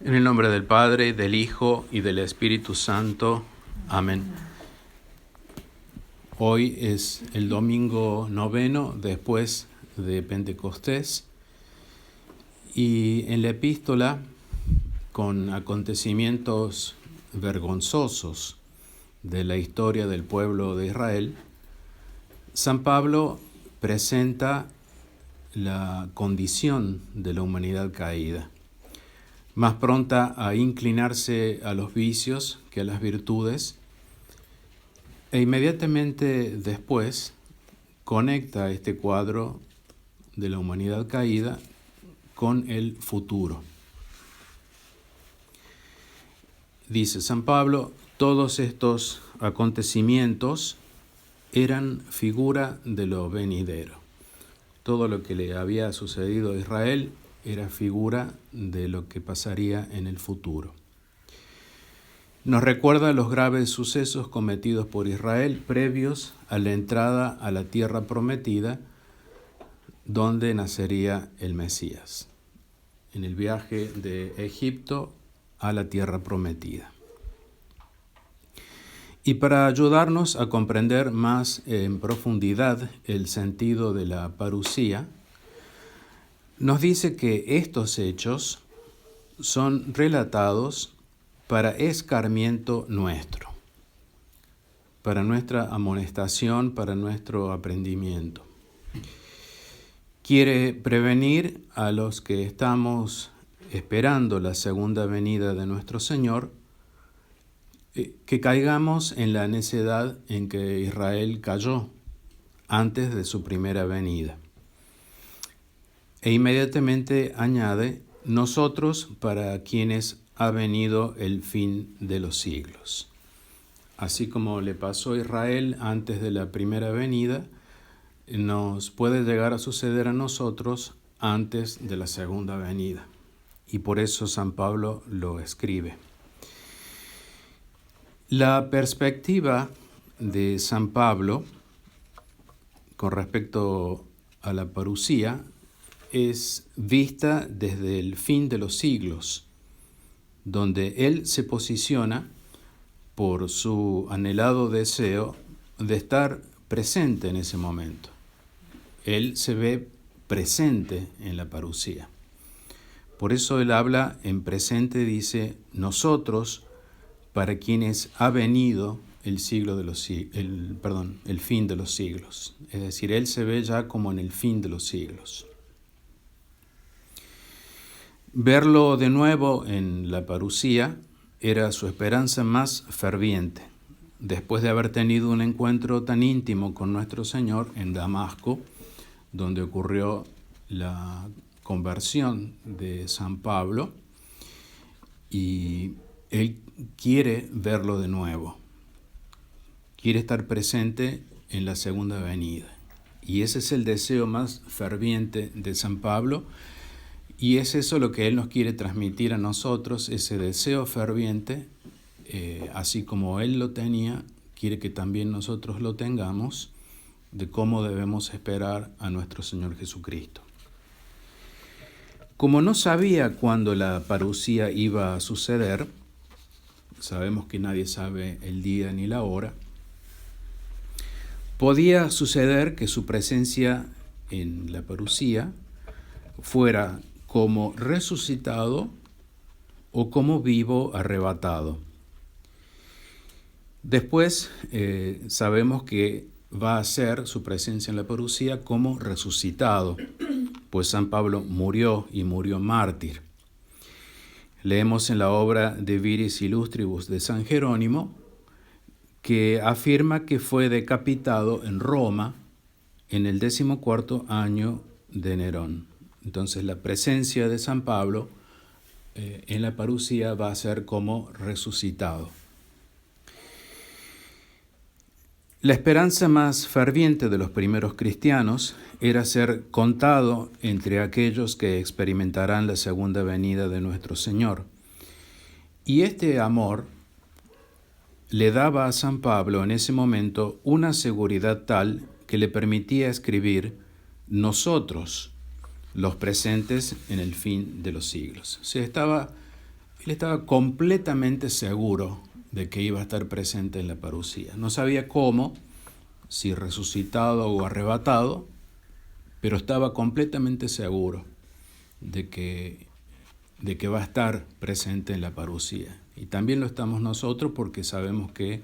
En el nombre del Padre, del Hijo y del Espíritu Santo. Amén. Hoy es el domingo noveno después de Pentecostés y en la epístola, con acontecimientos vergonzosos de la historia del pueblo de Israel, San Pablo presenta la condición de la humanidad caída, más pronta a inclinarse a los vicios que a las virtudes, e inmediatamente después conecta este cuadro de la humanidad caída con el futuro. Dice San Pablo, todos estos acontecimientos eran figura de lo venidero. Todo lo que le había sucedido a Israel era figura de lo que pasaría en el futuro. Nos recuerda los graves sucesos cometidos por Israel previos a la entrada a la tierra prometida, donde nacería el Mesías, en el viaje de Egipto a la tierra prometida. Y para ayudarnos a comprender más en profundidad el sentido de la parusía, nos dice que estos hechos son relatados para escarmiento nuestro, para nuestra amonestación, para nuestro aprendimiento. Quiere prevenir a los que estamos esperando la segunda venida de nuestro Señor, que caigamos en la necedad en que Israel cayó antes de su primera venida. E inmediatamente añade, nosotros para quienes ha venido el fin de los siglos. Así como le pasó a Israel antes de la primera venida, nos puede llegar a suceder a nosotros antes de la segunda venida. Y por eso San Pablo lo escribe. La perspectiva de San Pablo con respecto a la parusía es vista desde el fin de los siglos, donde él se posiciona por su anhelado deseo de estar presente en ese momento. Él se ve presente en la parusía. Por eso él habla en presente, dice, nosotros, para quienes ha venido el fin de los siglos. Es decir, él se ve ya como en el fin de los siglos. Verlo de nuevo en la parusía era su esperanza más ferviente, después de haber tenido un encuentro tan íntimo con nuestro Señor en Damasco, donde ocurrió la conversión de San Pablo, y él quiere verlo de nuevo, quiere estar presente en la segunda venida. Y ese es el deseo más ferviente de San Pablo, y es eso lo que él nos quiere transmitir a nosotros, ese deseo ferviente, así como él lo tenía, quiere que también nosotros lo tengamos, de cómo debemos esperar a nuestro Señor Jesucristo. Como no sabía cuándo la parusía iba a suceder, sabemos que nadie sabe el día ni la hora, podía suceder que su presencia en la parusía fuera como resucitado o como vivo arrebatado. Después sabemos que va a ser su presencia en la parusía como resucitado, pues San Pablo murió y murió mártir. Leemos en la obra De Viris Illustribus de San Jerónimo que afirma que fue decapitado en Roma en el 14º año de Nerón. Entonces la presencia de San Pablo en la parusía va a ser como resucitado. La esperanza más ferviente de los primeros cristianos era ser contado entre aquellos que experimentarán la segunda venida de nuestro Señor. Y este amor le daba a San Pablo en ese momento una seguridad tal que le permitía escribir nosotros, los presentes en el fin de los siglos. O sea, estaba Él estaba completamente seguro de que iba a estar presente en la parusía. No sabía cómo, si resucitado o arrebatado, pero estaba completamente seguro de que va a estar presente en la parusía. Y también lo estamos nosotros porque sabemos que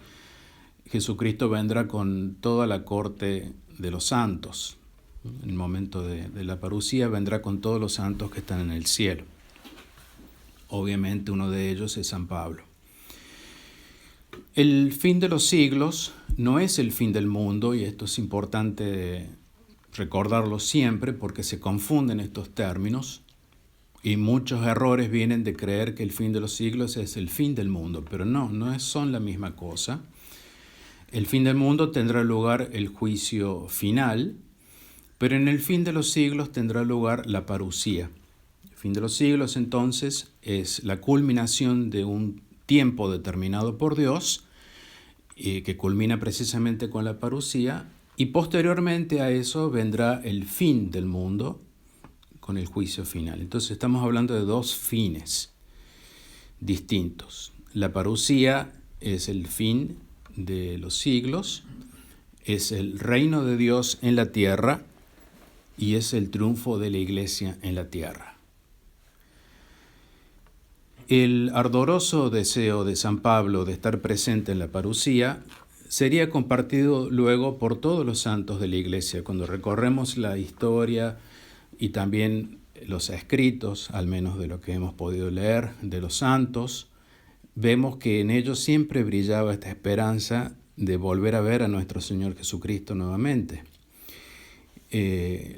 Jesucristo vendrá con toda la corte de los santos. En el momento de la parusía vendrá con todos los santos que están en el cielo. Obviamente uno de ellos es San Pablo. El fin de los siglos no es el fin del mundo, y esto es importante recordarlo siempre porque se confunden estos términos y muchos errores vienen de creer que el fin de los siglos es el fin del mundo, pero no son la misma cosa. El fin del mundo tendrá lugar el juicio final, pero en el fin de los siglos tendrá lugar la parusía. El fin de los siglos entonces es la culminación de un tiempo determinado por Dios, que culmina precisamente con la parusía, y posteriormente a eso vendrá el fin del mundo con el juicio final. Entonces estamos hablando de dos fines distintos. La parusía es el fin de los siglos, es el reino de Dios en la tierra y es el triunfo de la iglesia en la tierra. El ardoroso deseo de San Pablo de estar presente en la parusía sería compartido luego por todos los santos de la iglesia. Cuando recorremos la historia y también los escritos, al menos de lo que hemos podido leer de los santos, vemos que en ellos siempre brillaba esta esperanza de volver a ver a nuestro Señor Jesucristo nuevamente.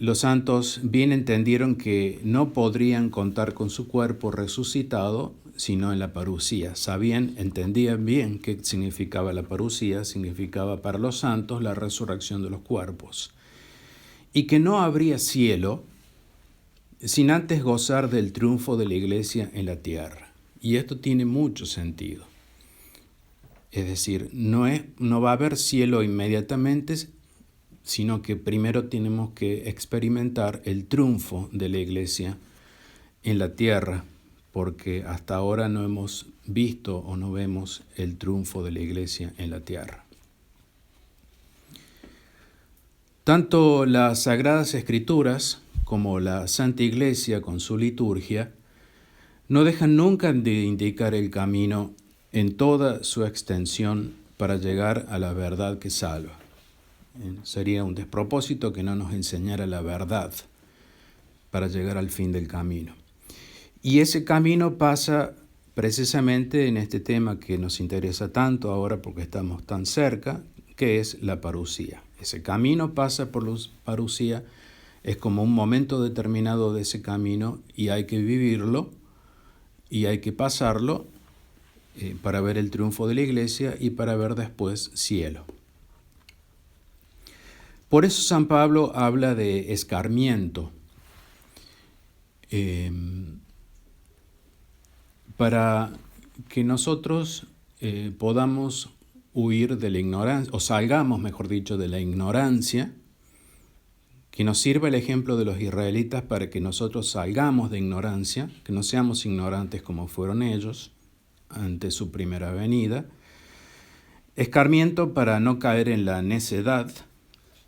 Los santos bien entendieron que no podrían contar con su cuerpo resucitado sino en la parusía. Entendían bien qué significaba la parusía, significaba para los santos la resurrección de los cuerpos. Y que no habría cielo sin antes gozar del triunfo de la iglesia en la tierra. Y esto tiene mucho sentido. Es decir, no va a haber cielo inmediatamente, sino que primero tenemos que experimentar el triunfo de la iglesia en la tierra, porque hasta ahora no hemos visto o no vemos el triunfo de la iglesia en la tierra. Tanto las Sagradas Escrituras como la Santa Iglesia con su liturgia no dejan nunca de indicar el camino en toda su extensión para llegar a la verdad que salva. Sería un despropósito que no nos enseñara la verdad para llegar al fin del camino. Y ese camino pasa precisamente en este tema que nos interesa tanto ahora porque estamos tan cerca, que es la parusía. Ese camino pasa por la parusía, es como un momento determinado de ese camino y hay que vivirlo y hay que pasarlo para ver el triunfo de la iglesia y para ver después cielo. Por eso San Pablo habla de escarmiento, para que nosotros podamos huir de la ignorancia, o salgamos, mejor dicho, de la ignorancia, que nos sirva el ejemplo de los israelitas para que nosotros salgamos de ignorancia, que no seamos ignorantes como fueron ellos ante su primera venida. Escarmiento para no caer en la necedad,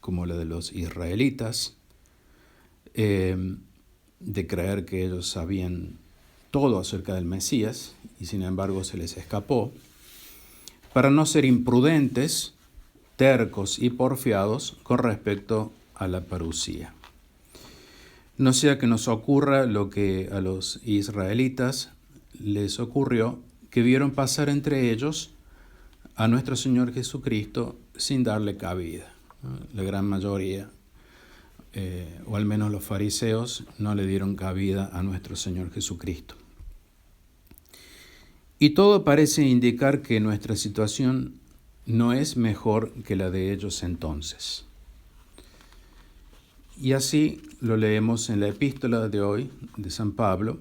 como la de los israelitas, de creer que ellos sabían todo acerca del Mesías y sin embargo se les escapó, para no ser imprudentes, tercos y porfiados con respecto a la parusía. No sea que nos ocurra lo que a los israelitas les ocurrió, que vieron pasar entre ellos a nuestro Señor Jesucristo sin darle cabida. La gran mayoría, o al menos los fariseos, no le dieron cabida a nuestro Señor Jesucristo. Y todo parece indicar que nuestra situación no es mejor que la de ellos entonces. Y así lo leemos en la epístola de hoy de San Pablo.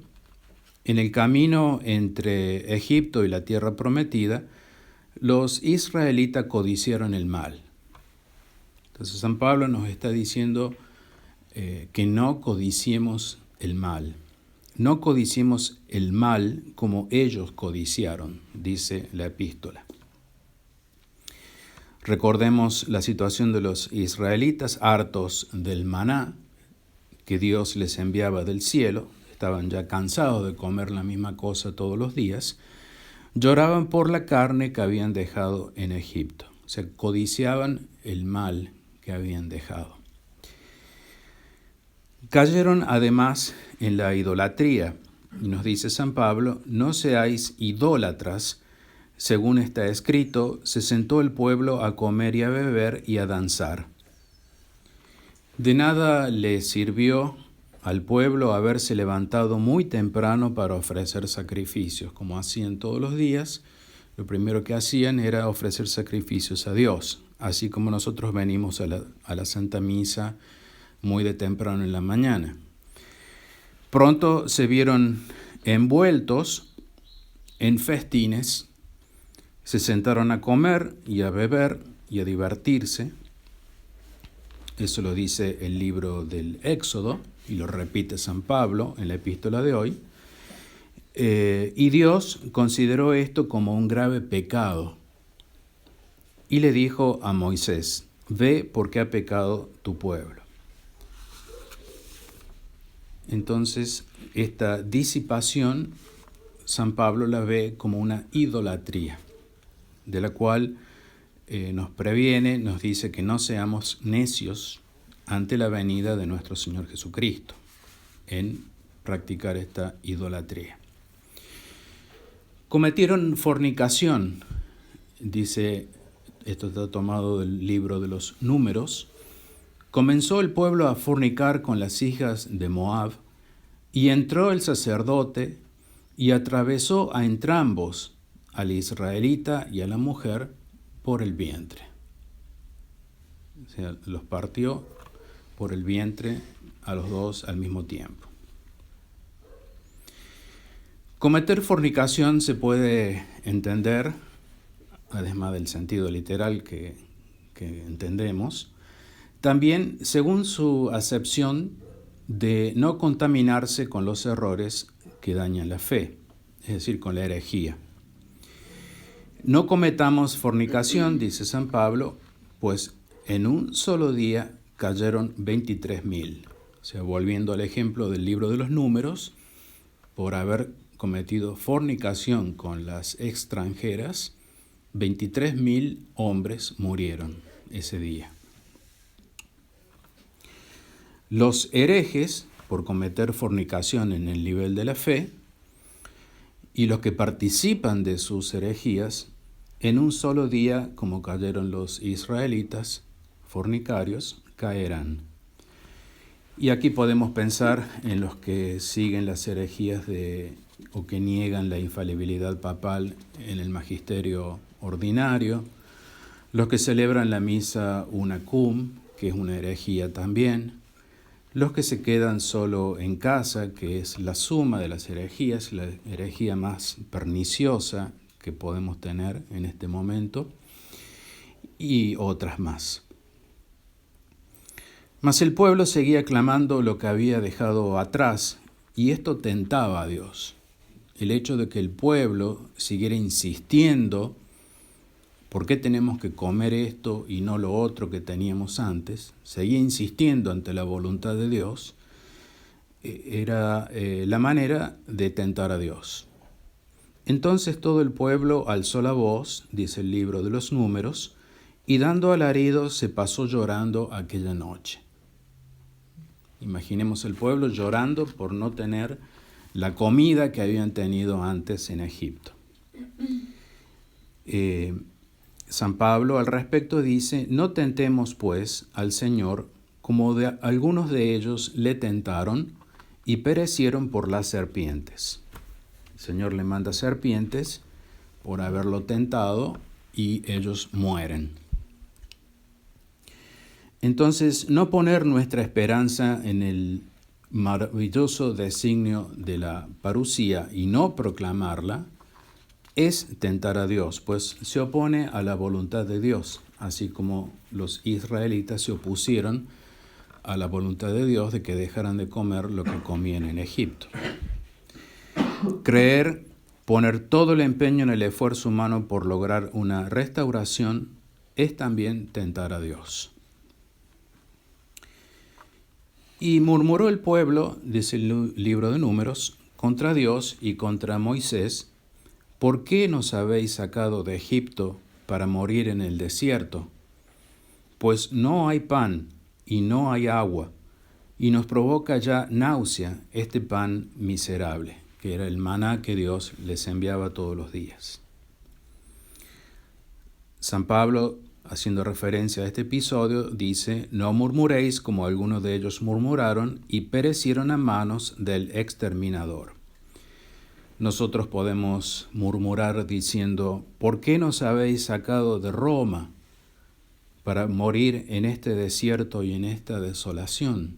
En el camino entre Egipto y la tierra prometida, los israelitas codiciaron el mal. Entonces San Pablo nos está diciendo que no codiciemos el mal. no codiciemos el mal como ellos codiciaron, dice la epístola. Recordemos la situación de los israelitas, hartos del maná que Dios les enviaba del cielo, estaban ya cansados de comer la misma cosa todos los días, lloraban por la carne que habían dejado en Egipto, o sea, codiciaban el mal que habían dejado. Cayeron además en la idolatría, y nos dice San Pablo, no seáis idólatras, según está escrito, se sentó el pueblo a comer y a beber y a danzar. De nada le sirvió al pueblo haberse levantado muy temprano para ofrecer sacrificios, como hacían todos los días. Lo primero que hacían era ofrecer sacrificios a Dios, así como nosotros venimos a la Santa Misa muy de temprano en la mañana. Pronto se vieron envueltos en festines, se sentaron a comer y a beber y a divertirse. Eso lo dice el libro del Éxodo y lo repite San Pablo en la epístola de hoy. Y Dios consideró esto como un grave pecado y le dijo a Moisés, ve porque ha pecado tu pueblo. Entonces, esta disipación, San Pablo la ve como una idolatría, de la cual nos previene, nos dice que no seamos necios ante la venida de nuestro Señor Jesucristo en practicar esta idolatría. Cometieron fornicación, dice, esto está tomado del libro de los Números. Comenzó el pueblo a fornicar con las hijas de Moab, y entró el sacerdote y atravesó a entrambos, al israelita y a la mujer, por el vientre. O sea, los partió por el vientre a los dos al mismo tiempo. Cometer fornicación se puede entender, además del sentido literal que entendemos, también según su acepción de no contaminarse con los errores que dañan la fe, es decir, con la herejía. No cometamos fornicación, dice San Pablo, pues en un solo día cayeron 23.000. O sea, volviendo al ejemplo del libro de los Números, por haber cometido fornicación con las extranjeras, 23.000 hombres murieron ese día. Los herejes, por cometer fornicación en el nivel de la fe, y los que participan de sus herejías, en un solo día, como cayeron los israelitas fornicarios, caerán. Y aquí podemos pensar en los que siguen las herejías o que niegan la infalibilidad papal en el magisterio ordinario, los que celebran la misa unacum, que es una herejía también, los que se quedan solo en casa, que es la suma de las herejías, la herejía más perniciosa que podemos tener en este momento, y otras más. Mas el pueblo seguía clamando lo que había dejado atrás, y esto tentaba a Dios. El hecho de que el pueblo siguiera insistiendo, ¿por qué tenemos que comer esto y no lo otro que teníamos antes? Seguía insistiendo ante la voluntad de Dios. Era la manera de tentar a Dios. Entonces todo el pueblo alzó la voz, dice el libro de los Números, y dando alaridos se pasó llorando aquella noche. Imaginemos el pueblo llorando por no tener la comida que habían tenido antes en Egipto. San Pablo al respecto dice, no tentemos pues al Señor como algunos de ellos le tentaron y perecieron por las serpientes. El Señor le manda serpientes por haberlo tentado y ellos mueren. Entonces, no poner nuestra esperanza en el maravilloso designio de la parusía y no proclamarla es tentar a Dios, pues se opone a la voluntad de Dios, así como los israelitas se opusieron a la voluntad de Dios de que dejaran de comer lo que comían en Egipto. Creer, poner todo el empeño en el esfuerzo humano por lograr una restauración es también tentar a Dios. Y murmuró el pueblo, dice el libro de Números, contra Dios y contra Moisés: ¿por qué nos habéis sacado de Egipto para morir en el desierto? Pues no hay pan y no hay agua, y nos provoca ya náusea este pan miserable, que era el maná que Dios les enviaba todos los días. San Pablo, haciendo referencia a este episodio, dice: no murmuréis como algunos de ellos murmuraron y perecieron a manos del exterminador. Nosotros podemos murmurar diciendo: ¿por qué nos habéis sacado de Roma para morir en este desierto y en esta desolación?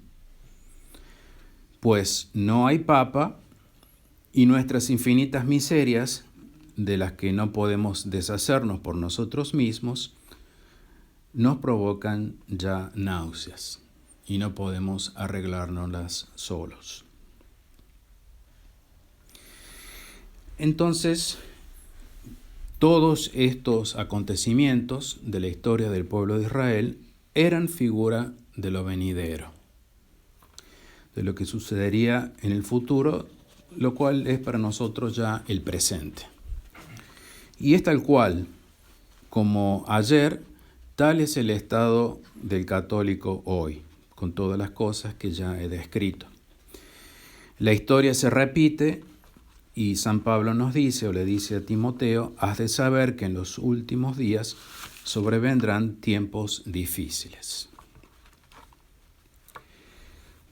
Pues no hay papa y nuestras infinitas miserias, de las que no podemos deshacernos por nosotros mismos, nos provocan ya náuseas y no podemos arreglárnoslas solos. Entonces, todos estos acontecimientos de la historia del pueblo de Israel eran figura de lo venidero, de lo que sucedería en el futuro, lo cual es para nosotros ya el presente. Y es tal cual, como ayer, tal es el estado del católico hoy, con todas las cosas que ya he descrito. La historia se repite y San Pablo nos dice, o le dice a Timoteo: has de saber que en los últimos días sobrevendrán tiempos difíciles.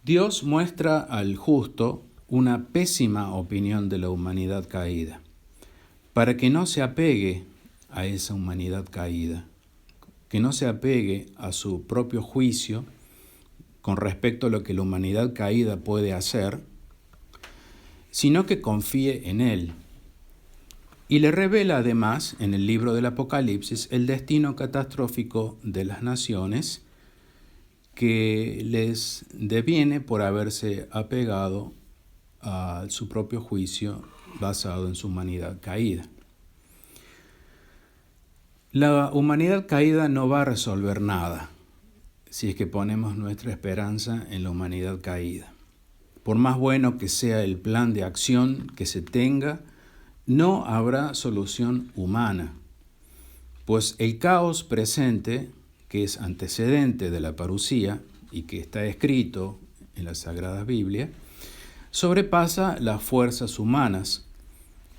Dios muestra al justo una pésima opinión de la humanidad caída, para que no se apegue a esa humanidad caída, que no se apegue a su propio juicio con respecto a lo que la humanidad caída puede hacer, sino que confíe en Él. Y le revela además en el libro del Apocalipsis el destino catastrófico de las naciones que les deviene por haberse apegado a su propio juicio basado en su humanidad caída. La humanidad caída no va a resolver nada si es que ponemos nuestra esperanza en la humanidad caída. Por más bueno que sea el plan de acción que se tenga, no habrá solución humana, pues el caos presente, que es antecedente de la parusía y que está escrito en la Sagrada Biblia, sobrepasa las fuerzas humanas.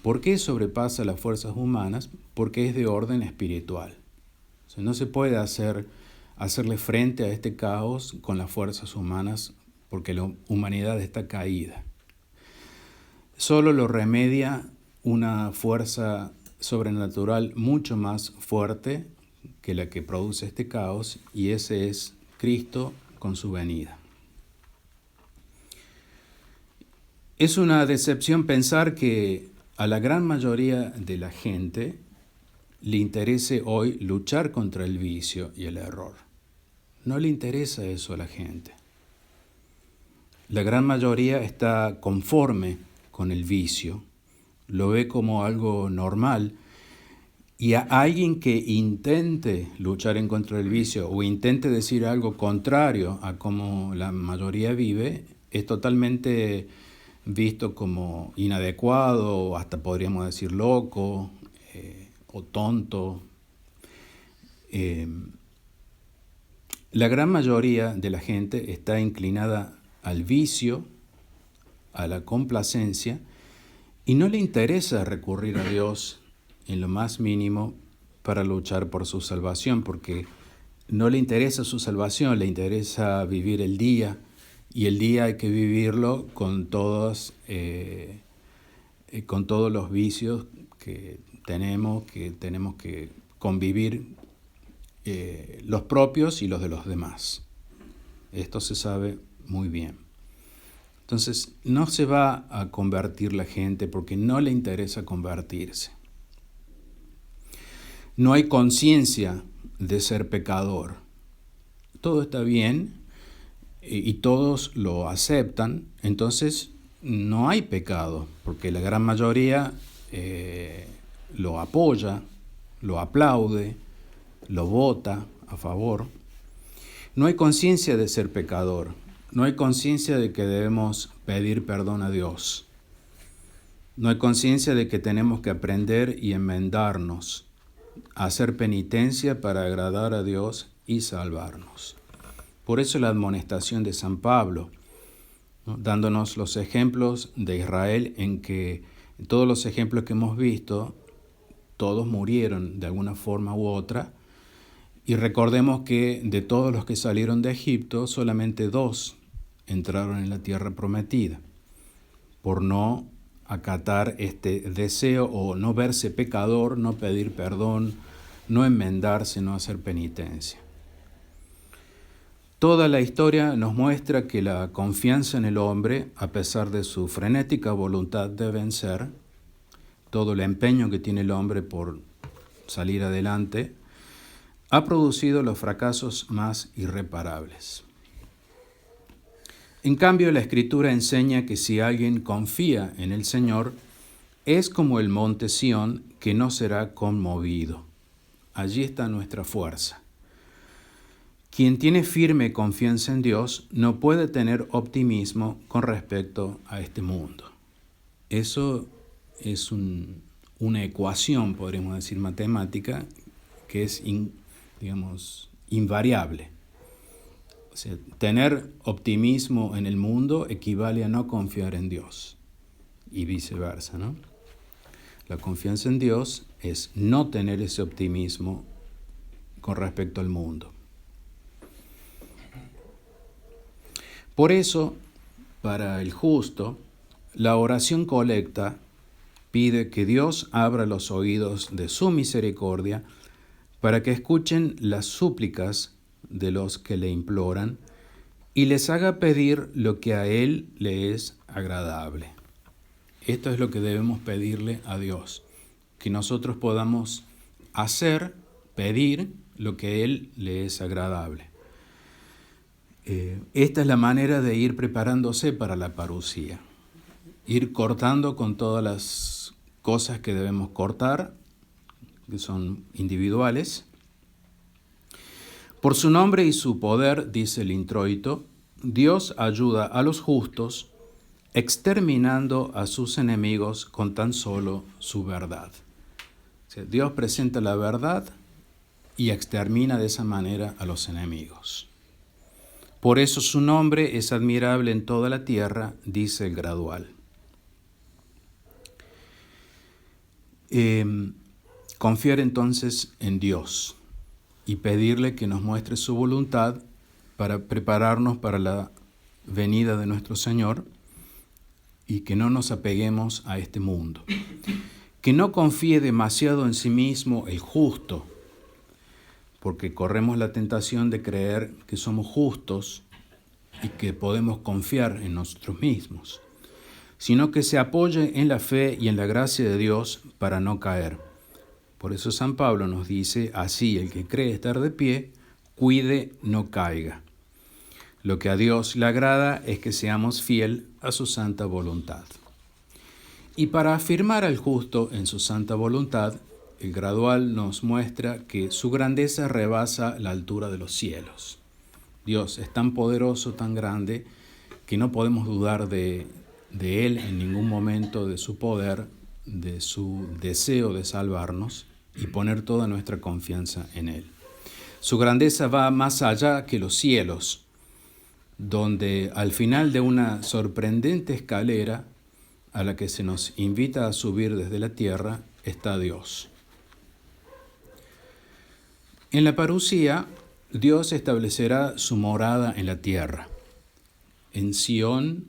¿Por qué sobrepasa las fuerzas humanas? Porque es de orden espiritual. O sea, no se puede hacerle frente a este caos con las fuerzas humanas, porque la humanidad está caída. Solo lo remedia una fuerza sobrenatural mucho más fuerte que la que produce este caos, y ese es Cristo con su venida. Es una decepción pensar que a la gran mayoría de la gente le interese hoy luchar contra el vicio y el error. No le interesa eso a la gente. La gran mayoría está conforme con el vicio, lo ve como algo normal, y a alguien que intente luchar en contra del vicio o intente decir algo contrario a cómo la mayoría vive, es totalmente visto como inadecuado, o hasta podríamos decir loco o tonto. La gran mayoría de la gente está inclinada al vicio, a la complacencia, y no le interesa recurrir a Dios en lo más mínimo para luchar por su salvación, porque no le interesa su salvación, le interesa vivir el día, y el día hay que vivirlo con todos los vicios que tenemos que convivir, los propios y los de los demás. Esto se sabe muy bien. Entonces, no se va a convertir la gente porque no le interesa convertirse. No hay conciencia de ser pecador. Todo está bien y todos lo aceptan, entonces no hay pecado, porque la gran mayoría lo apoya, lo aplaude, lo vota a favor. No hay conciencia de ser pecador, no hay conciencia de que debemos pedir perdón a Dios, no hay conciencia de que tenemos que aprender y enmendarnos, hacer penitencia para agradar a Dios y salvarnos. Por eso la admonestación de San Pablo, ¿no?, dándonos los ejemplos de Israel, en que todos los ejemplos que hemos visto, todos murieron de alguna forma u otra, y recordemos que de todos los que salieron de Egipto, solamente 2 entraron en la tierra prometida, por no acatar este deseo o no verse pecador, no pedir perdón, no enmendarse, no hacer penitencia. Toda la historia nos muestra que la confianza en el hombre, a pesar de su frenética voluntad de vencer, todo el empeño que tiene el hombre por salir adelante, ha producido los fracasos más irreparables. En cambio, la Escritura enseña que si alguien confía en el Señor, es como el monte Sión que no será conmovido. Allí está nuestra fuerza. Quien tiene firme confianza en Dios no puede tener optimismo con respecto a este mundo. Eso es una ecuación, podríamos decir, matemática, que es invariable. O sea, tener optimismo en el mundo equivale a no confiar en Dios y viceversa, ¿no? La confianza en Dios es no tener ese optimismo con respecto al mundo. Por eso, para el justo, la oración colecta pide que Dios abra los oídos de su misericordia para que escuchen las súplicas de los que le imploran y les haga pedir lo que a Él le es agradable. Esto es lo que debemos pedirle a Dios, que nosotros podamos hacer, pedir lo que a Él le es agradable. Esta es la manera de ir preparándose para la parusía, ir cortando con todas las cosas que debemos cortar, que son individuales. Por su nombre y su poder, dice el introito, Dios ayuda a los justos, exterminando a sus enemigos con tan solo su verdad. O sea, Dios presenta la verdad y extermina de esa manera a los enemigos. Por eso su nombre es admirable en toda la tierra, dice el gradual. Confiar entonces en Dios y pedirle que nos muestre su voluntad para prepararnos para la venida de nuestro Señor y que no nos apeguemos a este mundo. Que no confíe demasiado en sí mismo el justo, porque corremos la tentación de creer que somos justos y que podemos confiar en nosotros mismos, sino que se apoye en la fe y en la gracia de Dios para no caer. Por eso San Pablo nos dice, así el que cree estar de pie, cuide no caiga. Lo que a Dios le agrada es que seamos fiel a su santa voluntad. Y para afirmar al justo en su santa voluntad, el gradual nos muestra que su grandeza rebasa la altura de los cielos. Dios es tan poderoso, tan grande, que no podemos dudar de Él en ningún momento, de su poder, de su deseo de salvarnos y poner toda nuestra confianza en Él. Su grandeza va más allá que los cielos, donde al final de una sorprendente escalera a la que se nos invita a subir desde la tierra está Dios. En la parusía, Dios establecerá su morada en la tierra, en Sión,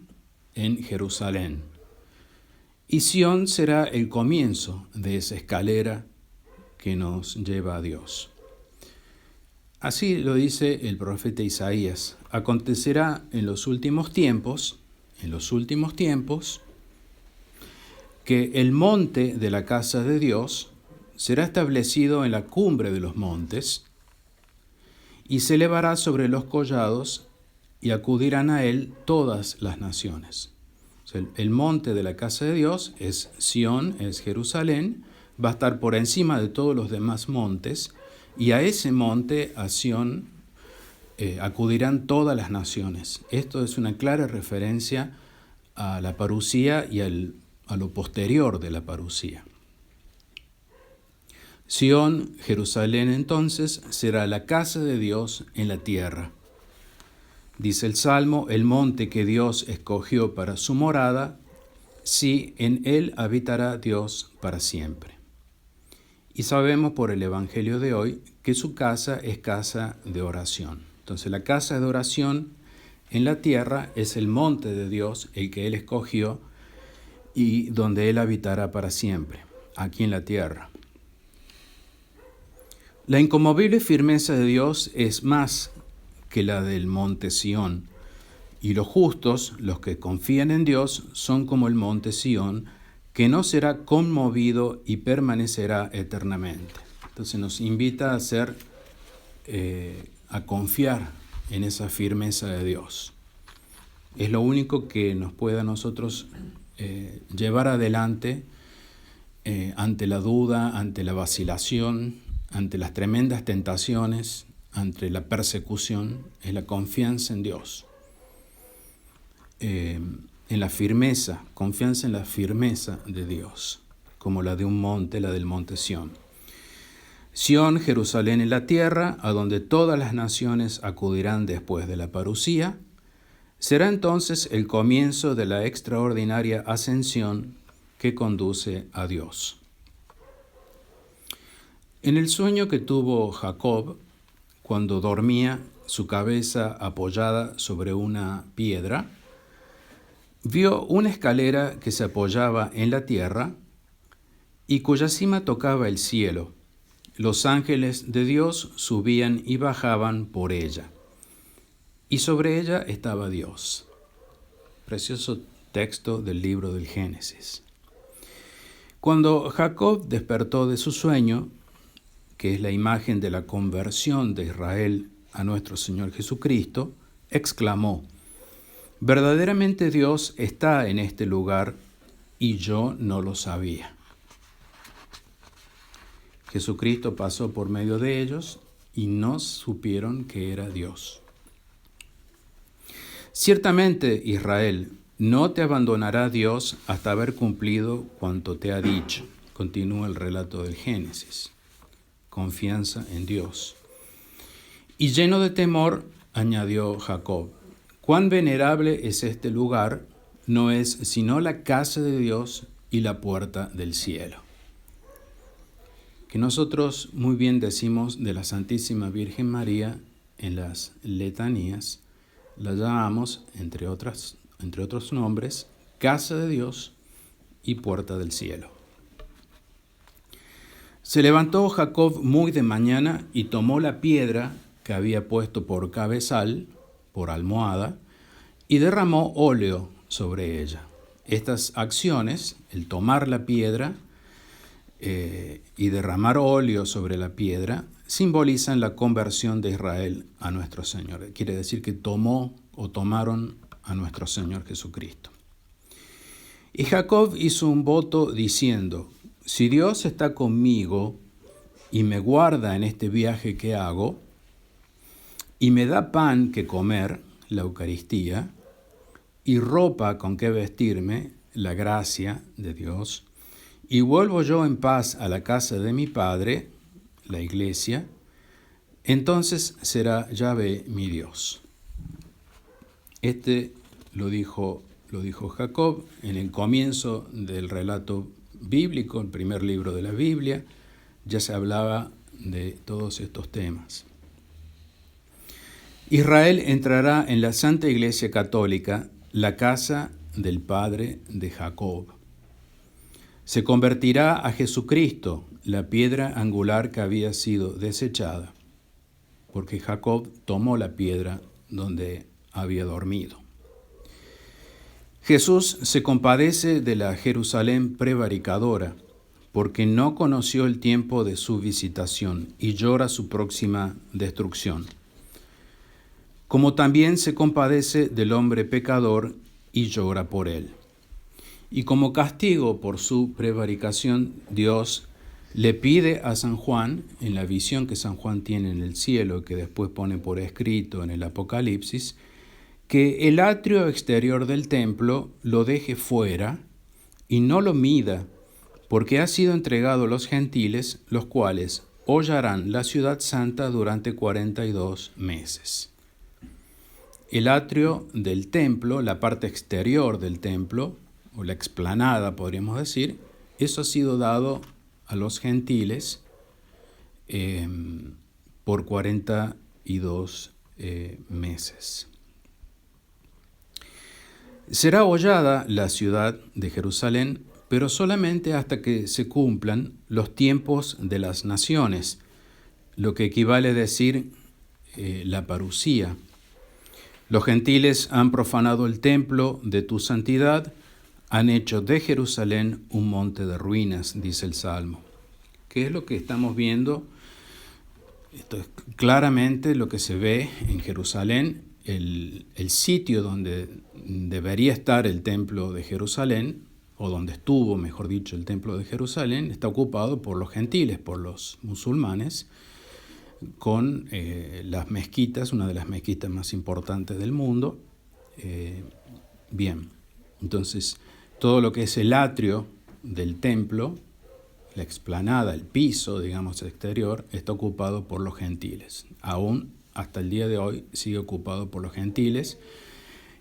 en Jerusalén. Y Sión será el comienzo de esa escalera que nos lleva a Dios. Así lo dice el profeta Isaías. Acontecerá en los últimos tiempos, que el monte de la casa de Dios será establecido en la cumbre de los montes y se elevará sobre los collados y acudirán a él todas las naciones. O sea, el monte de la casa de Dios es Sión, es Jerusalén, va a estar por encima de todos los demás montes, y a ese monte, a Sión, acudirán todas las naciones. Esto es una clara referencia a la parusía y a lo posterior de la parusía. Sión, Jerusalén, entonces, será la casa de Dios en la tierra. Dice el Salmo, el monte que Dios escogió para su morada, sí, en él habitará Dios para siempre. Y sabemos por el Evangelio de hoy que su casa es casa de oración. Entonces la casa de oración en la tierra es el monte de Dios, el que Él escogió y donde Él habitará para siempre, aquí en la tierra. La inconmovible firmeza de Dios es más que la del monte Sión, y los justos, los que confían en Dios, son como el monte Sión, que no será conmovido y permanecerá eternamente. Entonces nos invita a confiar en esa firmeza de Dios. Es lo único que nos puede a nosotros llevar adelante ante la duda, ante la vacilación, ante las tremendas tentaciones, ante la persecución, es la confianza en Dios. En la firmeza, confianza en la firmeza de Dios, como la de un monte, la del monte Sión. Sión, Jerusalén en la tierra, a donde todas las naciones acudirán después de la parusía, será entonces el comienzo de la extraordinaria ascensión que conduce a Dios. En el sueño que tuvo Jacob, cuando dormía su cabeza apoyada sobre una piedra, vio una escalera que se apoyaba en la tierra y cuya cima tocaba el cielo. Los ángeles de Dios subían y bajaban por ella, y sobre ella estaba Dios. Precioso texto del libro del Génesis. Cuando Jacob despertó de su sueño, que es la imagen de la conversión de Israel a nuestro Señor Jesucristo, exclamó: verdaderamente Dios está en este lugar y yo no lo sabía. Jesucristo pasó por medio de ellos y no supieron que era Dios. Ciertamente, Israel, no te abandonará Dios hasta haber cumplido cuanto te ha dicho. Continúa el relato del Génesis. Confianza en Dios. Y lleno de temor, añadió Jacob: cuán venerable es este lugar, no es sino la casa de Dios y la puerta del cielo. Que nosotros muy bien decimos de la Santísima Virgen María en las letanías, la llamamos, entre otros nombres, casa de Dios y puerta del cielo. Se levantó Jacob muy de mañana y tomó la piedra que había puesto por cabezal, por almohada, y derramó óleo sobre ella. Estas acciones, el tomar la piedra y derramar óleo sobre la piedra, simbolizan la conversión de Israel a nuestro Señor. Quiere decir que tomaron a nuestro Señor Jesucristo. Y Jacob hizo un voto diciendo: si Dios está conmigo y me guarda en este viaje que hago, y me da pan que comer, la Eucaristía, y ropa con que vestirme, la gracia de Dios, y vuelvo yo en paz a la casa de mi Padre, la Iglesia, entonces será Yahvé mi Dios. Lo dijo Jacob en el comienzo del relato bíblico, el primer libro de la Biblia. Ya se hablaba de todos estos temas. Israel entrará en la Santa Iglesia Católica, la casa del Padre de Jacob. Se convertirá a Jesucristo, la piedra angular que había sido desechada, porque Jacob tomó la piedra donde había dormido. Jesús se compadece de la Jerusalén prevaricadora, porque no conoció el tiempo de su visitación y llora su próxima destrucción. Como también se compadece del hombre pecador y llora por él. Y como castigo por su prevaricación, Dios le pide a San Juan, en la visión que San Juan tiene en el cielo, que después pone por escrito en el Apocalipsis, que el atrio exterior del templo lo deje fuera y no lo mida, porque ha sido entregado a los gentiles, los cuales hollarán la ciudad santa durante 42 meses. El atrio del templo, la parte exterior del templo, o la explanada podríamos decir, eso ha sido dado a los gentiles por 42 meses. Será hollada la ciudad de Jerusalén, pero solamente hasta que se cumplan los tiempos de las naciones, lo que equivale a decir la parusía. Los gentiles han profanado el templo de tu santidad, han hecho de Jerusalén un monte de ruinas, dice el Salmo. ¿Qué es lo que estamos viendo? Esto es claramente lo que se ve en Jerusalén, el sitio donde debería estar el templo de Jerusalén, o donde estuvo, mejor dicho, el templo de Jerusalén, está ocupado por los gentiles, por los musulmanes, con las mezquitas, una de las mezquitas más importantes del mundo. Bien, entonces todo lo que es el atrio del templo, la explanada, el piso, digamos, exterior, está ocupado por los gentiles. Aún hasta el día de hoy sigue ocupado por los gentiles,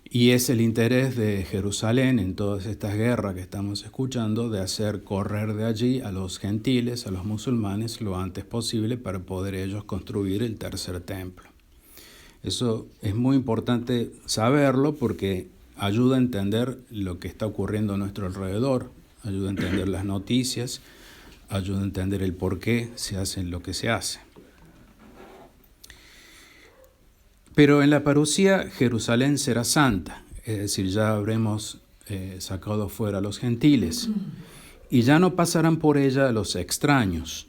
y es el interés de Jerusalén en todas estas guerras que estamos escuchando de hacer correr de allí a los gentiles, a los musulmanes, lo antes posible para poder ellos construir el tercer templo. Eso es muy importante saberlo porque ayuda a entender lo que está ocurriendo a nuestro alrededor, ayuda a entender las noticias, ayuda a entender el por qué se hace lo que se hace. Pero en la parusía Jerusalén será santa, es decir, ya habremos sacado fuera a los gentiles, y ya no pasarán por ella los extraños.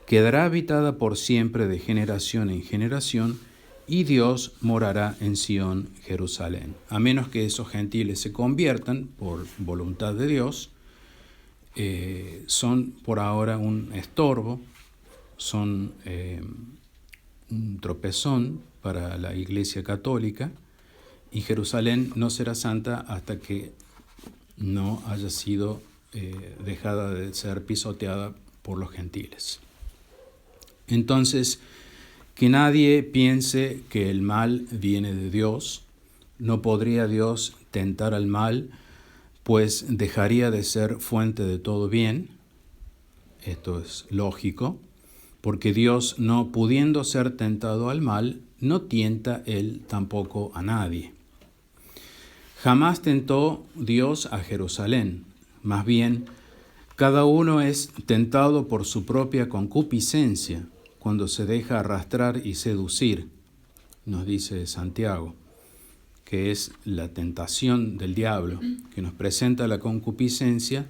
Quedará habitada por siempre de generación en generación, y Dios morará en Sión, Jerusalén. A menos que esos gentiles se conviertan por voluntad de Dios, son por ahora un estorbo, son un tropezón para la Iglesia Católica, y Jerusalén no será santa hasta que no haya sido dejada de ser pisoteada por los gentiles. Entonces, que nadie piense que el mal viene de Dios. No podría Dios tentar al mal, pues dejaría de ser fuente de todo bien. Esto es lógico, porque Dios, no pudiendo ser tentado al mal, no tienta Él tampoco a nadie. Jamás tentó Dios a Jerusalén, más bien, cada uno es tentado por su propia concupiscencia, cuando se deja arrastrar y seducir, nos dice Santiago, que es la tentación del diablo, que nos presenta la concupiscencia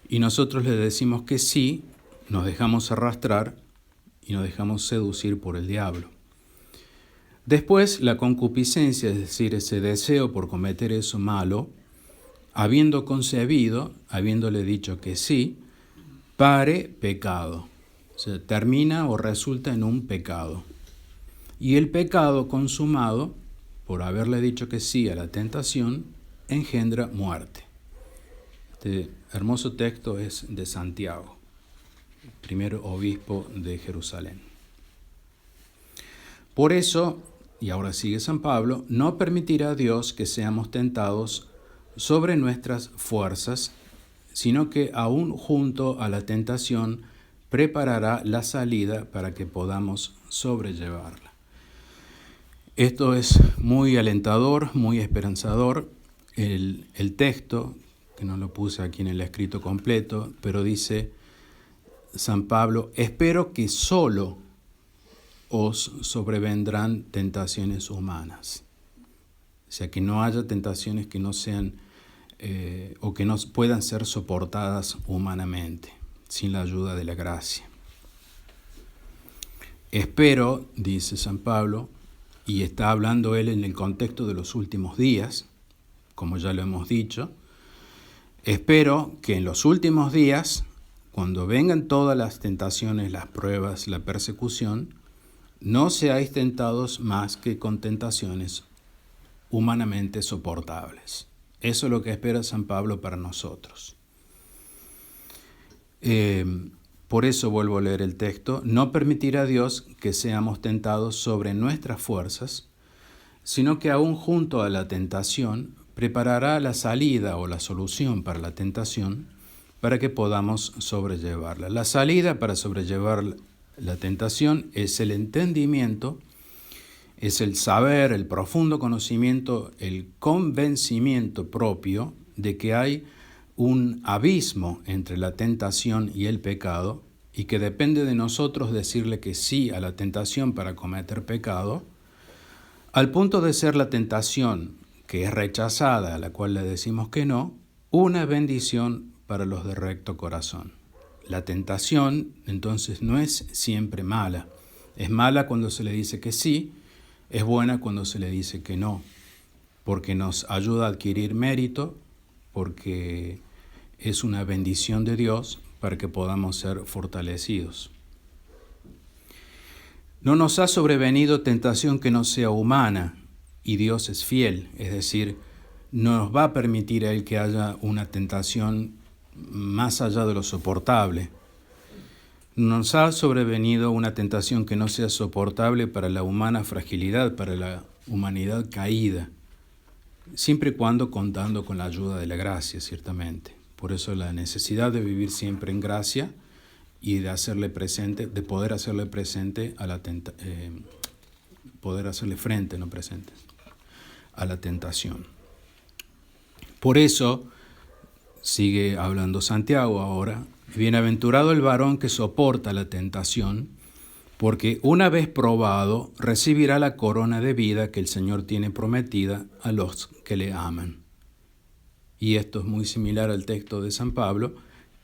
y nosotros le decimos que sí, nos dejamos arrastrar y nos dejamos seducir por el diablo. Después, la concupiscencia, es decir, ese deseo por cometer eso malo, habiendo concebido, habiéndole dicho que sí, pare pecado. O sea, termina o resulta en un pecado. Y el pecado consumado, por haberle dicho que sí a la tentación, engendra muerte. Este hermoso texto es de Santiago, primer obispo de Jerusalén. Por eso, y ahora sigue San Pablo, no permitirá Dios que seamos tentados sobre nuestras fuerzas, sino que aún junto a la tentación preparará la salida para que podamos sobrellevarla. Esto es muy alentador, muy esperanzador. El texto, que no lo puse aquí en el escrito completo, pero dice San Pablo, espero que solo os sobrevendrán tentaciones humanas. O sea, que no haya tentaciones que no sean o que no puedan ser soportadas humanamente, sin la ayuda de la gracia. Espero, dice San Pablo, y está hablando él en el contexto de los últimos días, como ya lo hemos dicho, Espero que en los últimos días, cuando vengan todas las tentaciones, las pruebas, la persecución, no seáis tentados más que con tentaciones humanamente soportables. Eso es lo que espera San Pablo para nosotros. Por eso vuelvo a leer el texto. No permitirá Dios que seamos tentados sobre nuestras fuerzas, sino que aún junto a la tentación preparará la salida o la solución para la tentación para que podamos sobrellevarla. La salida para sobrellevar la tentación es el entendimiento, es el saber, el profundo conocimiento, el convencimiento propio de que hay un abismo entre la tentación y el pecado y que depende de nosotros decirle que sí a la tentación para cometer pecado, al punto de ser la tentación que es rechazada, a la cual le decimos que no, una bendición para los de recto corazón. La tentación, entonces, no es siempre mala. Es mala cuando se le dice que sí, es buena cuando se le dice que no, porque nos ayuda a adquirir mérito, porque es una bendición de Dios para que podamos ser fortalecidos. No nos ha sobrevenido tentación que no sea humana, y Dios es fiel, es decir, no nos va a permitir a Él que haya una tentación más allá de lo soportable. Nos ha sobrevenido una tentación que no sea soportable para la humana fragilidad, para la humanidad caída, siempre y cuando contando con la ayuda de la gracia, ciertamente. Por eso la necesidad de vivir siempre en gracia y de hacerle presente, de poder hacerle presente a la poder hacerle frente, no presente, a la tentación. Por eso sigue hablando Santiago ahora. Bienaventurado el varón que soporta la tentación, porque una vez probado recibirá la corona de vida que el Señor tiene prometida a los que le aman. Y esto es muy similar al texto de San Pablo,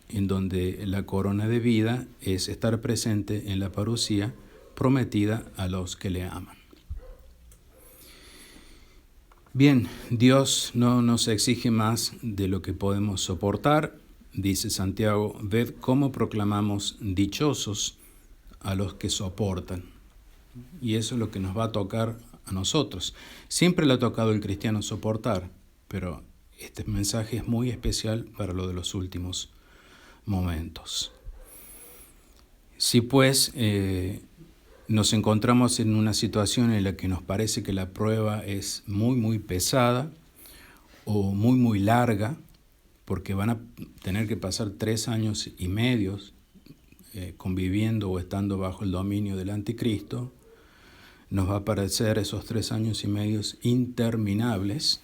en donde la corona de vida es estar presente en la parusía prometida a los que le aman. Bien, Dios no nos exige más de lo que podemos soportar. Dice Santiago, ved cómo proclamamos dichosos a los que soportan. Y eso es lo que nos va a tocar a nosotros. Siempre le ha tocado al cristiano soportar, pero este mensaje es muy especial para lo de los últimos momentos. Si pues nos encontramos en una situación en la que nos parece que la prueba es muy pesada o muy larga, porque van a tener que pasar 3 años y medio conviviendo o estando bajo el dominio del anticristo, nos va a parecer esos 3 años y medio interminables.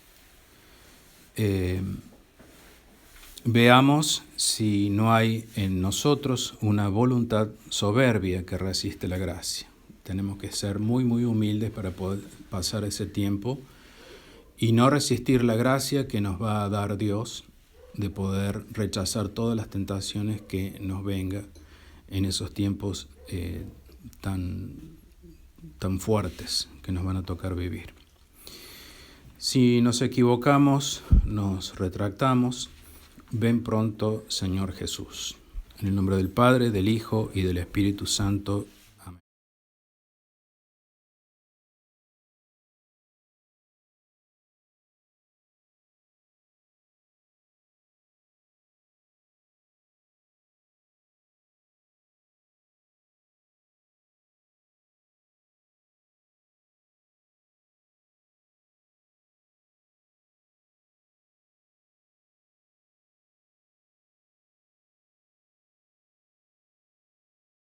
Veamos si no hay en nosotros una voluntad soberbia que resiste la gracia. Tenemos que ser muy humildes para poder pasar ese tiempo y no resistir la gracia que nos va a dar Dios de poder rechazar todas las tentaciones que nos vengan en esos tiempos tan fuertes que nos van a tocar vivir. Si nos equivocamos, nos retractamos. Ven pronto, Señor Jesús. En el nombre del Padre, del Hijo y del Espíritu Santo.